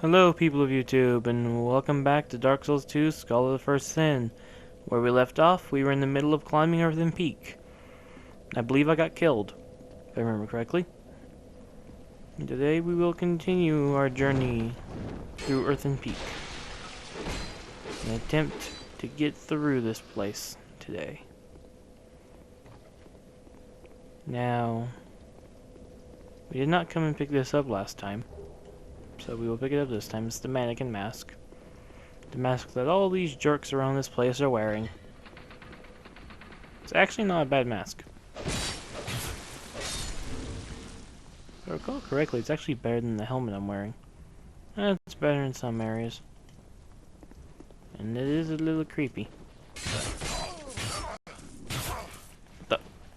Hello people of YouTube, and welcome back to Dark Souls 2 Skull of the First Sin. Where we left off, we were in the middle of climbing Earthen Peak. I believe I got killed, if I remember correctly. And today we will continue our journey through Earthen Peak. An attempt to get through this place today. Now, we did not come and pick this up last time. So we will pick it up this time. It's the mannequin mask. The mask that all these jerks around this place are wearing. It's actually not a bad mask. If I recall correctly, it's actually better than the helmet I'm wearing. It's better in some areas. And it is a little creepy.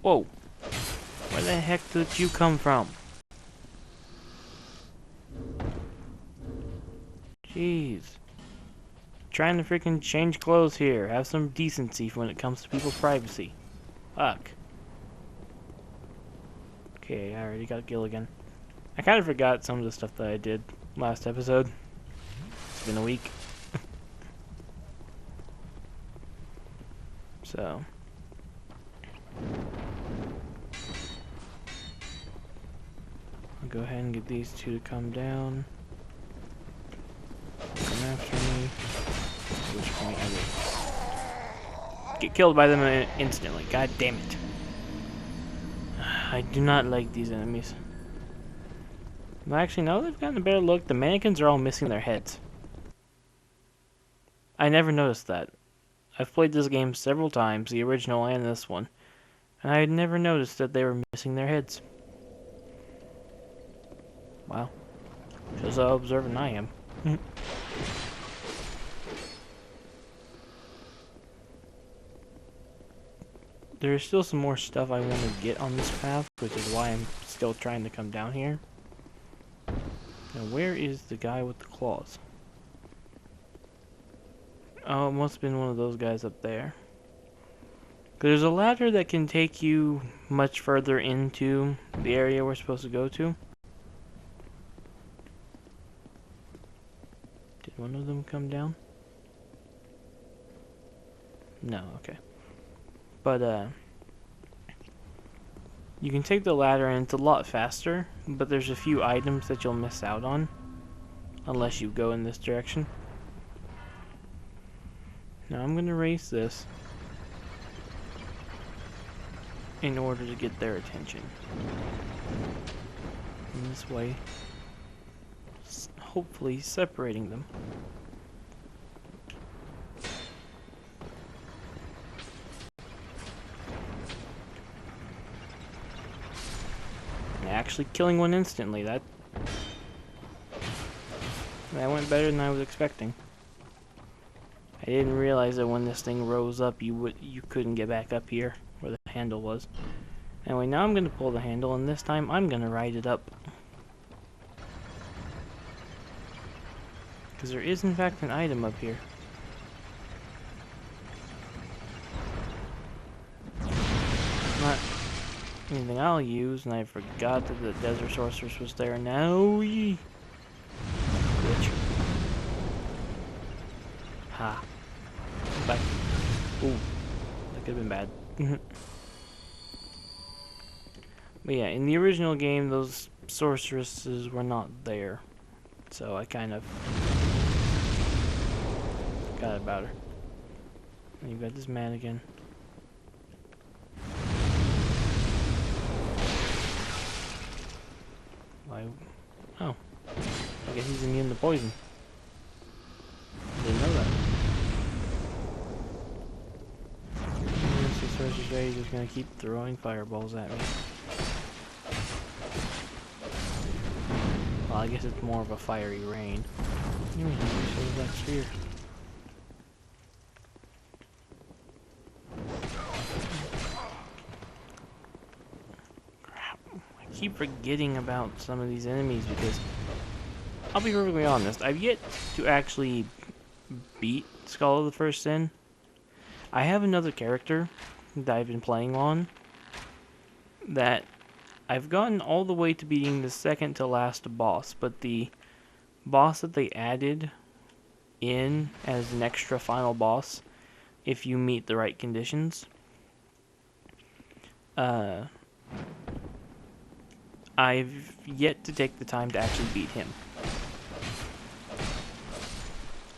Whoa! Where the heck did you come from? Jeez. Trying to freaking change clothes here. Have some decency when it comes to people's privacy. Fuck. Okay, I already got Gilligan. I kind of forgot some of the stuff that I did last episode. It's been a week. So. I'll go ahead and get these two to come down. Come after me. Which point I will get killed by them instantly. God damn it. I do not like these enemies. Well, actually, now they've gotten a better look, the mannequins are all missing their heads. I never noticed that. I've played this game several times, the original and this one, and I had never noticed that they were missing their heads. Wow. Shows how observant I am. There's still some more stuff I want to get on this path, which is why I'm still trying to come down here. Now, where is the guy with the claws? Oh, it must have been one of those guys up there. There's a ladder that can take you much further into the area we're supposed to go to. Did one of them come down? No, okay. But, you can take the ladder and it's a lot faster, but there's a few items that you'll miss out on unless you go in this direction. Now I'm gonna raise this in order to get their attention. In this way, hopefully separating them. Actually killing one instantly, that went better than I was expecting. I didn't realize that when this thing rose up you couldn't get back up here where the handle was. Anyway, now I'm gonna pull the handle and this time I'm gonna ride it up. Because there is in fact an item up here. Not anything I'll use, and I forgot that the Desert Sorceress was there. Now, ye bitch. Ha. Back. Ooh, that could have been bad. But yeah, in the original game, those sorceresses were not there, so I kind of forgot about her. And you've got this man again. Oh, I guess he's immune to poison. Didn't know that. Sorcerer's Ray is just gonna keep throwing fireballs at me. Well, I guess it's more of a fiery rain. That sphere. Keep forgetting about some of these enemies because I'll be perfectly honest, I've yet to actually beat Skull of the First Sin. I have another character that I've been playing on that I've gotten all the way to beating the second to last boss, but the boss that they added in as an extra final boss if you meet the right conditions. I've yet to take the time to actually beat him.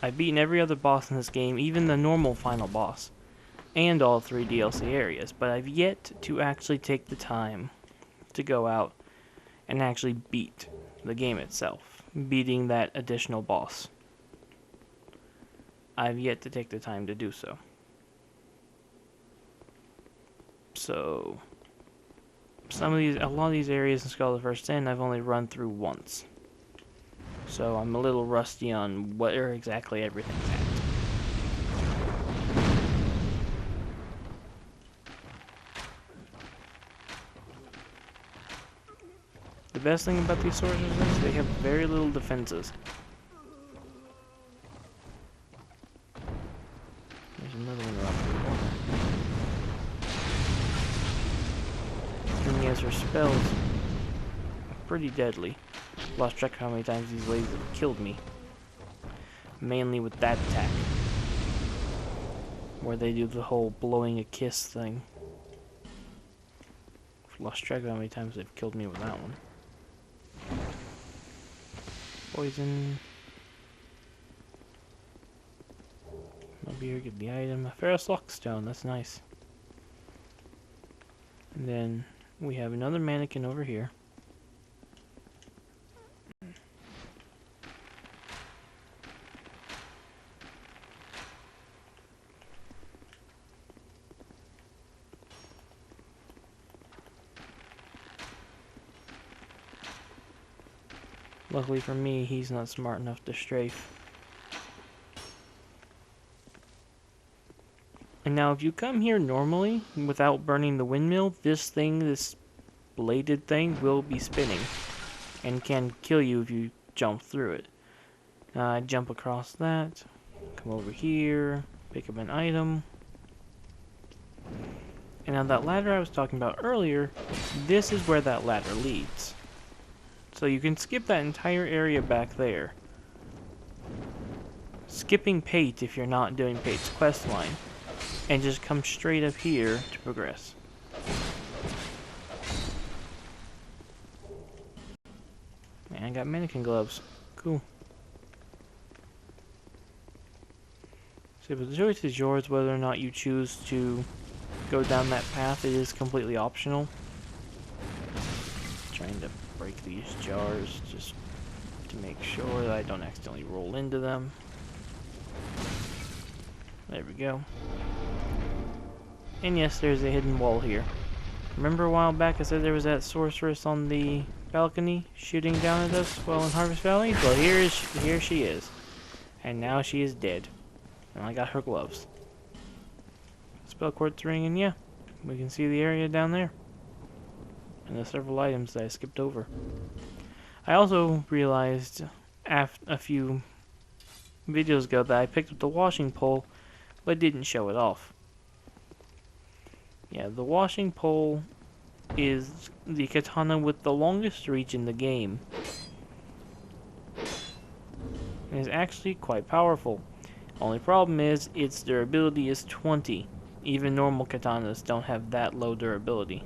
I've beaten every other boss in this game, even the normal final boss, and all 3 DLC areas, but I've yet to actually take the time to go out and actually beat the game itself, beating that additional boss. I've yet to take the time to do so. So, a lot of these areas in Skull of the First Sin I've only run through once. So I'm a little rusty on where exactly everything's at. The best thing about these sorcerers is they have very little defenses. There's another one around the corner. And yes, her spells are pretty deadly. Lost track of how many times these ladies have killed me. Mainly with that attack. Where they do the whole blowing a kiss thing. Lost track of how many times they've killed me with that one. Poison. Over here, get the item. A Ferrous Lockstone, that's nice. And then we have another mannequin over here. Luckily for me, he's not smart enough to strafe. And now if you come here normally, without burning the windmill, this bladed thing, will be spinning. And can kill you if you jump through it. Jump across that, come over here, pick up an item. And now that ladder I was talking about earlier, this is where that ladder leads. So you can skip that entire area back there. Skipping Pate if you're not doing Pate's quest line. And just come straight up here to progress. And I got mannequin gloves. Cool. So but the choice is yours whether or not you choose to go down that path. It is completely optional. Trying to break these jars just to make sure that I don't accidentally roll into them. There we go. And yes, there's a hidden wall here. Remember a while back I said there was that sorceress on the balcony shooting down at us while in Harvest Valley? Well, here she is. And now she is dead. And I got her gloves. Spell quartz ring, and yeah, we can see the area down there. And the several items that I skipped over. I also realized a few videos ago that I picked up the washing pole, but didn't show it off. Yeah, the washing pole is the katana with the longest reach in the game. It is actually quite powerful. Only problem is its durability is 20. Even normal katanas don't have that low durability.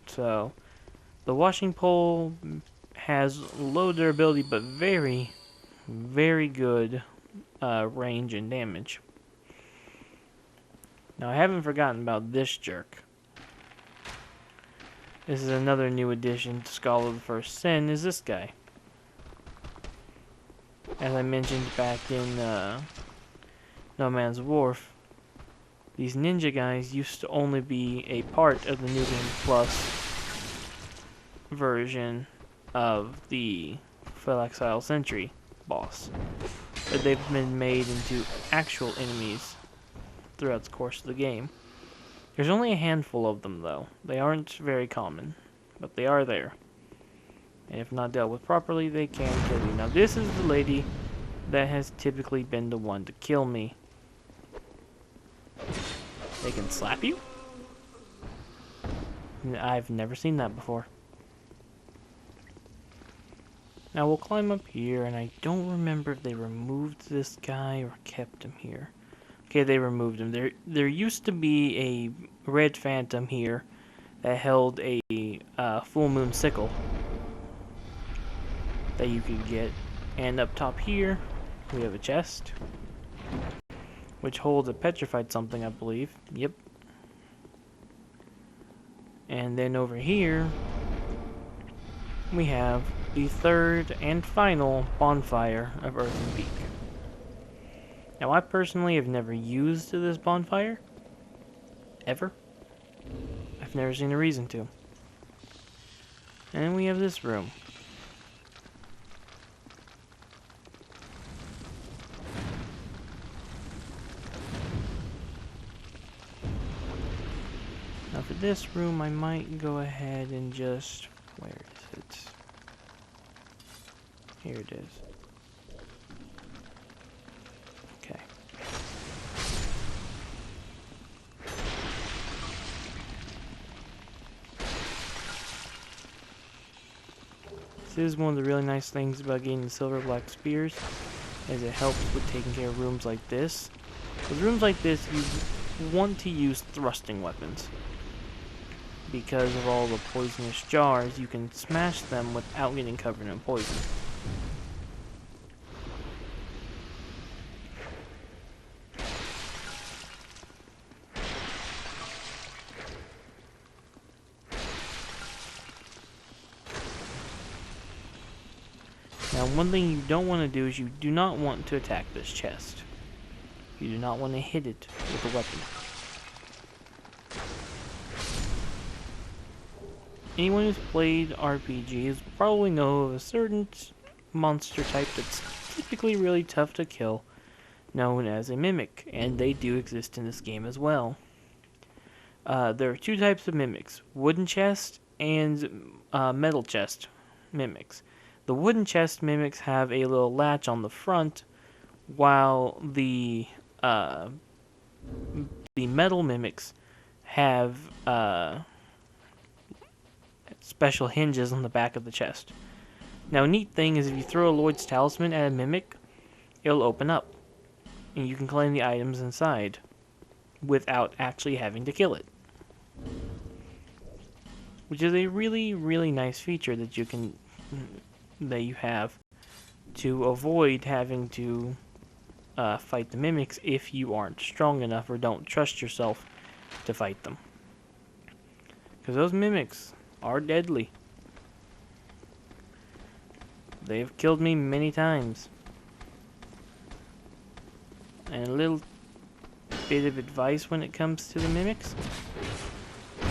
So, the washing pole has low durability but very, very good range and damage. Now, I haven't forgotten about this jerk. This is another new addition to Scholar of the First Sin, is this guy. As I mentioned back in No Man's Wharf, these ninja guys used to only be a part of the New Game Plus version of the Full Exile Sentry boss. But they've been made into actual enemies throughout the course of the game. There's only a handful of them though. They aren't very common, but they are there. And if not dealt with properly, they can kill you. Now this is the lady that has typically been the one to kill me. They can slap you? I've never seen that before. Now we'll climb up here, and I don't remember if they removed this guy or kept him here. Okay, they removed him. There used to be a red phantom here that held a full moon sickle that you could get. And up top here, we have a chest, which holds a petrified something, I believe. Yep. And then over here, we have the third and final bonfire of Earthen Peak. Now, I personally have never used this bonfire, ever. I've never seen a reason to. And we have this room. Now for this room, I might go ahead and just... where is it? Here it is. Okay. This is one of the really nice things about getting the silver black spears, is it helps with taking care of rooms like this. With rooms like this, you want to use thrusting weapons. Because of all the poisonous jars, you can smash them without getting covered in poison. Now, one thing you don't want to do is you do not want to attack this chest. You do not want to hit it with a weapon. Anyone who's played RPGs probably know of a certain monster type that's typically really tough to kill, known as a mimic, and they do exist in this game as well. There are two types of mimics, wooden chest and metal chest mimics. The wooden chest mimics have a little latch on the front, while the metal mimics have special hinges on the back of the chest. Now, a neat thing is if you throw a Lloyd's Talisman at a mimic, it'll open up, and you can claim the items inside without actually having to kill it. Which is a really, really nice feature that you have to avoid having to fight the mimics if you aren't strong enough or don't trust yourself to fight them. Because those mimics are deadly. They've killed me many times. And a little bit of advice when it comes to the mimics.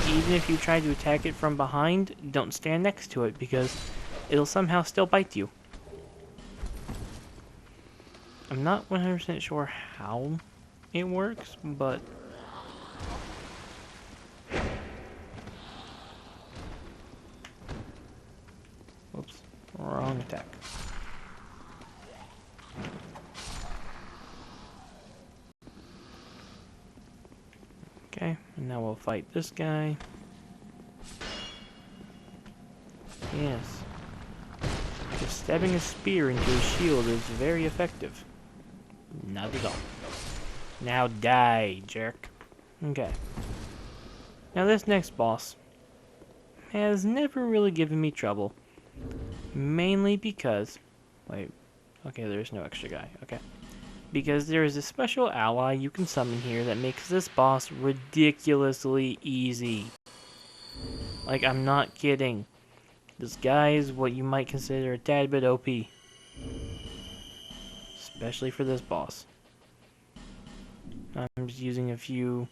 Even if you try to attack it from behind, don't stand next to it because it'll somehow still bite you. I'm not 100% sure how it works, but... Whoops, wrong attack. Okay, and now we'll fight this guy. Yes. Just stabbing a spear into his shield is very effective. Not at all. Now die, jerk. Okay. Now this next boss has never really given me trouble. Mainly because... Wait. Okay, there's no extra guy. Okay. Because there is a special ally you can summon here that makes this boss ridiculously easy. Like, I'm not kidding. This guy is what you might consider a tad bit OP. Especially for this boss. I'm just using a few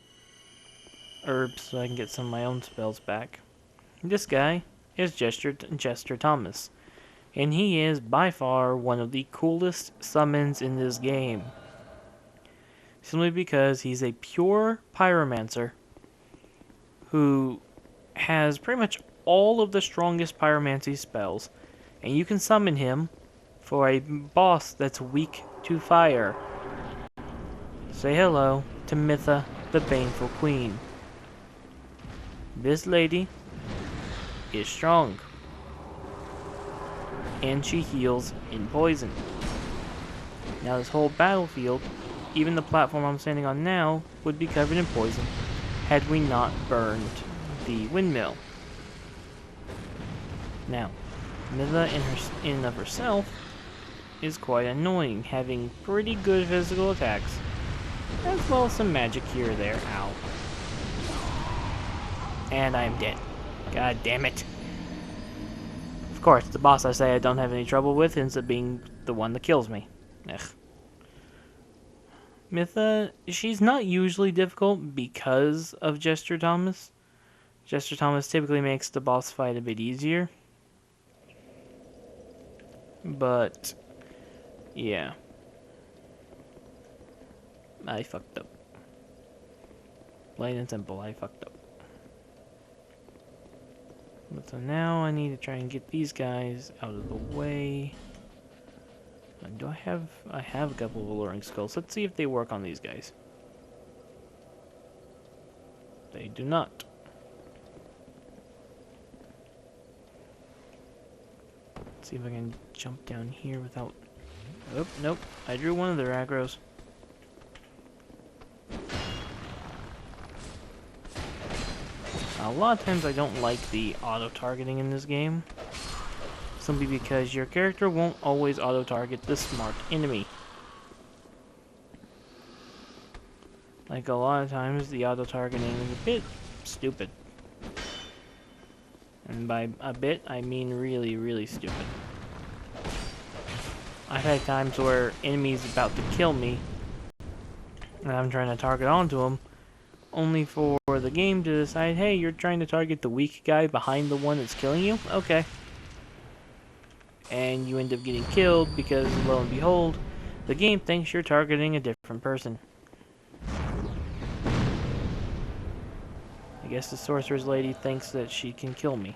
herbs so I can get some of my own spells back. This guy is Jester Thomas. And he is by far one of the coolest summons in this game. Simply because he's a pure pyromancer who has pretty much all of the strongest pyromancy spells. And you can summon him for a boss that's weak to fire. Say hello to Mytha, the Baneful Queen. This lady is strong. and she heals in poison. Now this whole battlefield, even the platform I'm standing on now, would be covered in poison had we not burned the windmill. Now, Mitha in and of herself is quite annoying, having pretty good physical attacks, as well as some magic here or there. Ow. And I'm dead. God damn it. Of course, the boss I say I don't have any trouble with ends up being the one that kills me. Ugh. Mitha, she's not usually difficult because of Jester Thomas. Jester Thomas typically makes the boss fight a bit easier. But, yeah. I fucked up. Plain and simple, I fucked up. But so now I need to try and get these guys out of the way. Do I have a couple of alluring skulls. Let's see if they work on these guys. They do not. Let's see if I can jump down here without... Oh, nope. I drew one of their aggros. A lot of times I don't like the auto-targeting in this game. Simply because your character won't always auto-target the smart enemy. Like a lot of times the auto-targeting is a bit stupid. And by a bit, I mean really, really stupid. I've had times where enemies about to kill me, and I'm trying to target onto them, only for the game to decide, hey, you're trying to target the weak guy behind the one that's killing you? Okay. And you end up getting killed because, lo and behold, the game thinks you're targeting a different person. I guess the sorcerer's lady thinks that she can kill me.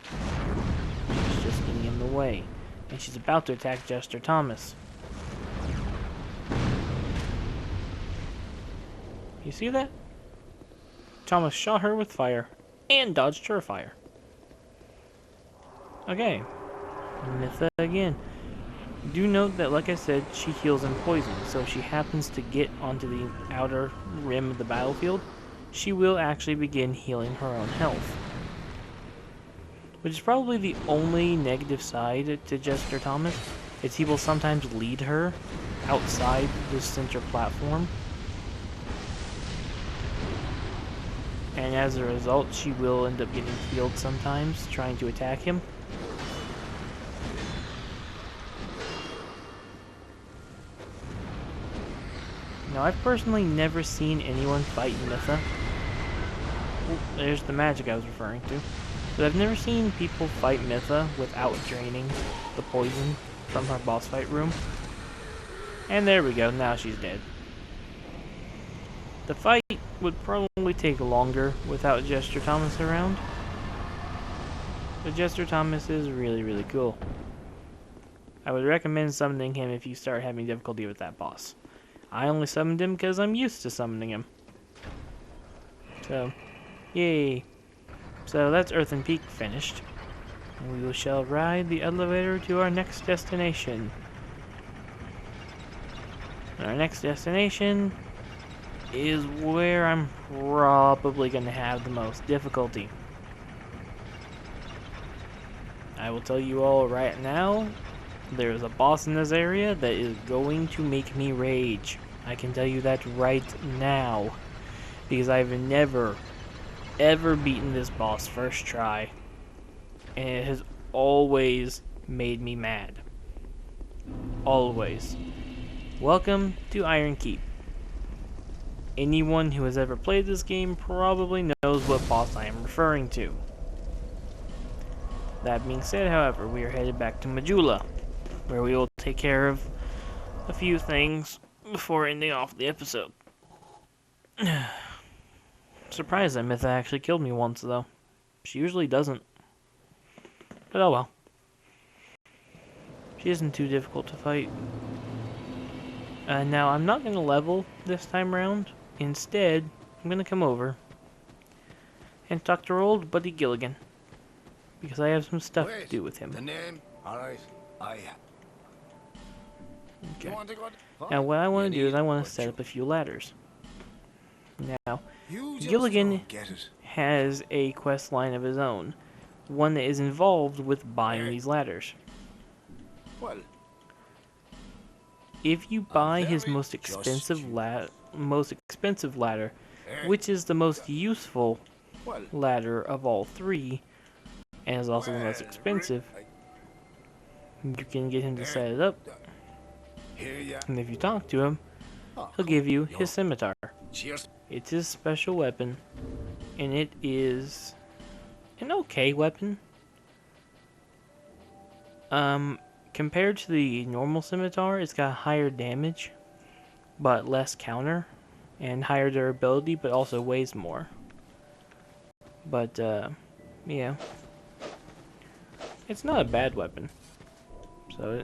She's just getting in the way. And she's about to attack Jester Thomas. You see that? Thomas shot her with fire and dodged her fire. Okay. Mitha again. Do note that, like I said, she heals in poison, so if she happens to get onto the outer rim of the battlefield, she will actually begin healing her own health. Which is probably the only negative side to Jester Thomas, is he will sometimes lead her outside the center platform. And as a result, she will end up getting healed sometimes, trying to attack him. Now, I've personally never seen anyone fight Mitha. Oh, there's the magic I was referring to. But I've never seen people fight Mitha without draining the poison from her boss fight room. And there we go, now she's dead. The fight would probably take longer without Jester Thomas around. But Jester Thomas is really, really cool. I would recommend summoning him if you start having difficulty with that boss. I only summoned him because I'm used to summoning him. So, yay. So that's Earthen Peak finished. And we shall ride the elevator to our next destination. And our next destination is where I'm probably going to have the most difficulty. I will tell you all right now, there's a boss in this area that is going to make me rage. I can tell you that right now. Because I've never, ever beaten this boss first try. And it has always made me mad. Always. Welcome to Iron Keep. Anyone who has ever played this game probably knows what boss I am referring to. That being said, however, we are headed back to Majula, where we will take care of a few things before ending off the episode. Surprised that Mitha actually killed me once, though. She usually doesn't. But oh well. She isn't too difficult to fight. Now, I'm not going to level this time around. Instead, I'm going to come over and talk to our old buddy Gilligan. because I have some stuff to Wait, do with him. the name? Alright, Okay. You want to go? Now what I want to do is I want to but set up a few ladders. Now, you just Gilligan don't get it. has a quest line of his own, one that is involved with buying Hey. these ladders. Well, If you buy his very most just expensive you. ladder, Hey. which is the most useful Well, ladder of all three, and is also the most expensive, you can get him to set it up, here ya. and if you talk to him, Oh, he'll come give you on, his scimitar. Cheers. It's his special weapon, and it is an okay weapon. Compared to the normal scimitar, it's got higher damage, but less counter, and higher durability, but also weighs more. But, yeah. It's not a bad weapon. So,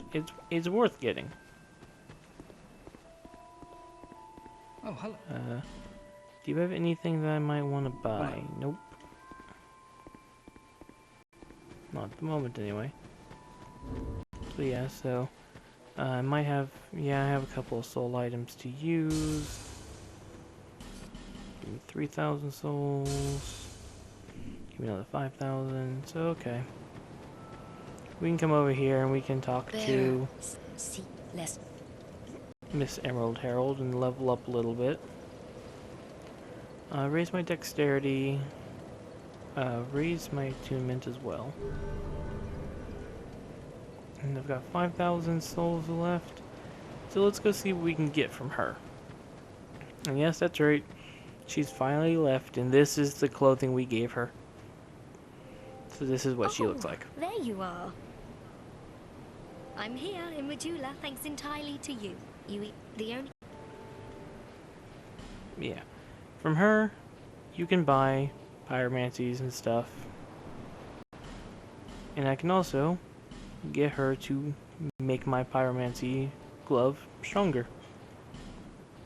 it's worth getting. Oh, hello. Do you have anything that I might want to buy? Nope. Not at the moment, anyway. So yeah, I might have, I have a couple of soul items to use. Give me 3,000 souls. Give me another 5,000. So okay. We can come over here and we can talk to Miss Emerald Herald and level up a little bit. Raise my dexterity. Raise my attunement as well. And I've got 5,000 souls left. So let's go see what we can get from her. And yes, that's right. She's finally left, and this is the clothing we gave her. So this is what she looks like. There you are. I'm here in Majula thanks entirely to you. The only... Yeah. From her, you can buy pyromancies and stuff. And I can also get her to make my pyromancy glove stronger.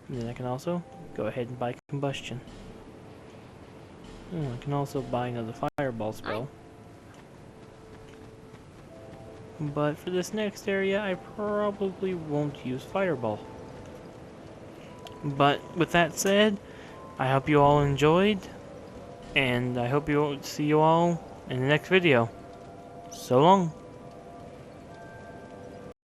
And then I can also go ahead and buy combustion. I can also buy another fireball spell. But for this next area, I probably won't use fireball. But with that said, I hope you all enjoyed, and I hope you see you all in the next video. So long.